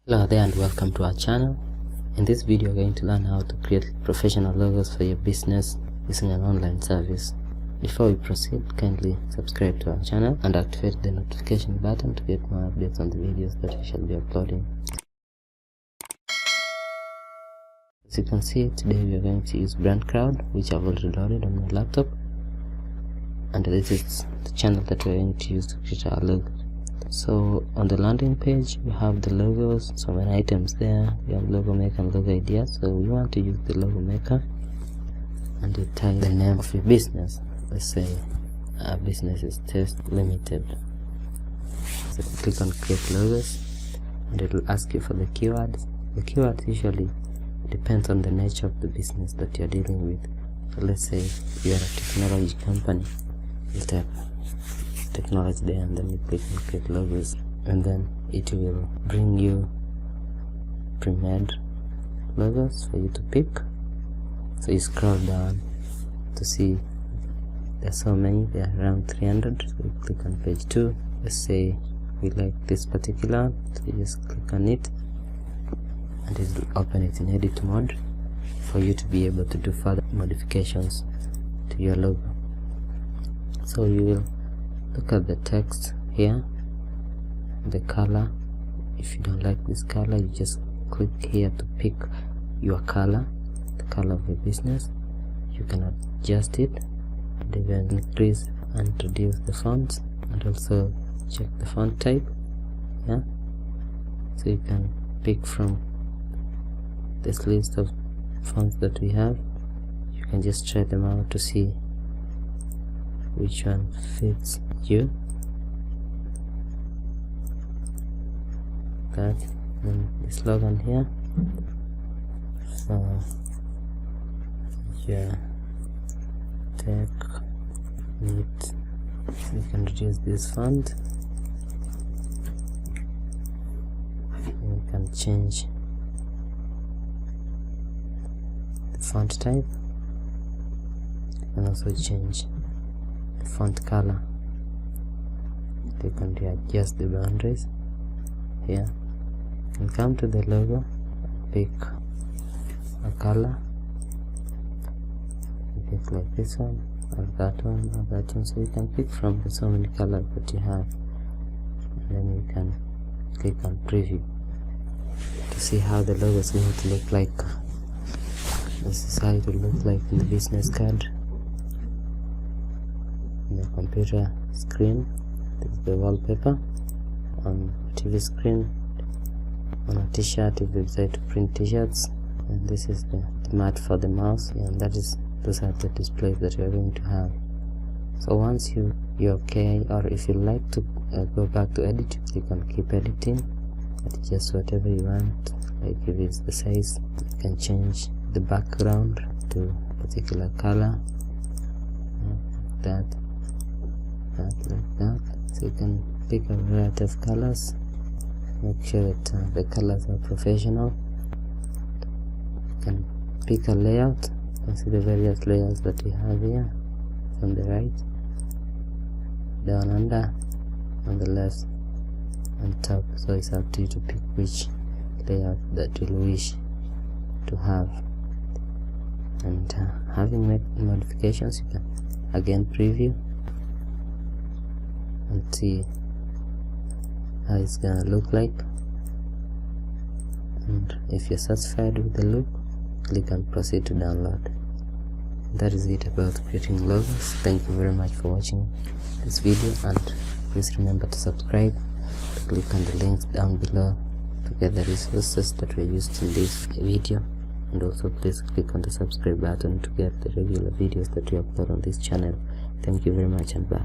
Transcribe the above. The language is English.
Hello there and welcome to our channel. In this video we're going to learn how to create professional logos for your business using an online service. Before we proceed, kindly subscribe to our channel and activate the notification button to get more updates on the videos that we shall be uploading. As you can see, today we are going to use BrandCrowd, which I've already loaded on my laptop, and this is the channel that we're going to use to create our logo. So on the landing page we have the logos, so many items there. We have logo maker and logo idea, so we want to use the logo maker and you type the name of your business. Let's say our business is Test Limited. So click on create logos and it will ask you for the keywords. The keywords usually depends on the nature of the business that you're dealing with. So let's say you're a technology company, you type technology there and then you click on create logos, and then it will bring you pre-made logos for you to pick. So you scroll down to see there's so many, there are around 300. So you click on page 2. Let's say we like this particular one, so you just click on it and it will open it in edit mode for you to be able to do further modifications to your logo. So you will look at the text here, the color. If you don't like this color, you just click here to pick your color, the color of your business. You can adjust it and even increase and reduce the fonts, and also check the font type. Yeah, so you can pick from this list of fonts that we have. You can just try them out to see which one fits you. That and the slogan here. So yeah, tech neat. So you can reduce this font. You can change the font type. You can also change the font color. You can readjust the boundaries here. You can come to the logo, pick a color, you pick like this one or that one or that one. So you can pick from the so many colors that you have, and then you can click on preview to see how the logo is going to look like. This is how it will look like in the business card, in the computer screen. This is the wallpaper on TV screen, on a t-shirt if you decide to print t-shirts, and this is the mat for the mouse, and those are the displays that you're going to have. So once you're okay, or if you like to go back to edit, you click on keep editing, adjust whatever you want. Like if it's the size, you can change the background to a particular color, that like that. So you can pick a variety of colors. Make sure that the colors are professional. You can pick a layout. You can see the various layouts that we have here from the right, down under, on the left, and top. So it's up to you to pick which layout that you wish to have. And having made modifications, you can again preview and see how it's gonna look like. And if you're satisfied with the look, click on proceed to download. That is it about creating logos. Thank you very much for watching this video, and please remember to subscribe, to click on the links down below to get the resources that were used in this video, and also please click on the subscribe button to get the regular videos that we upload on this channel. Thank you very much, and bye.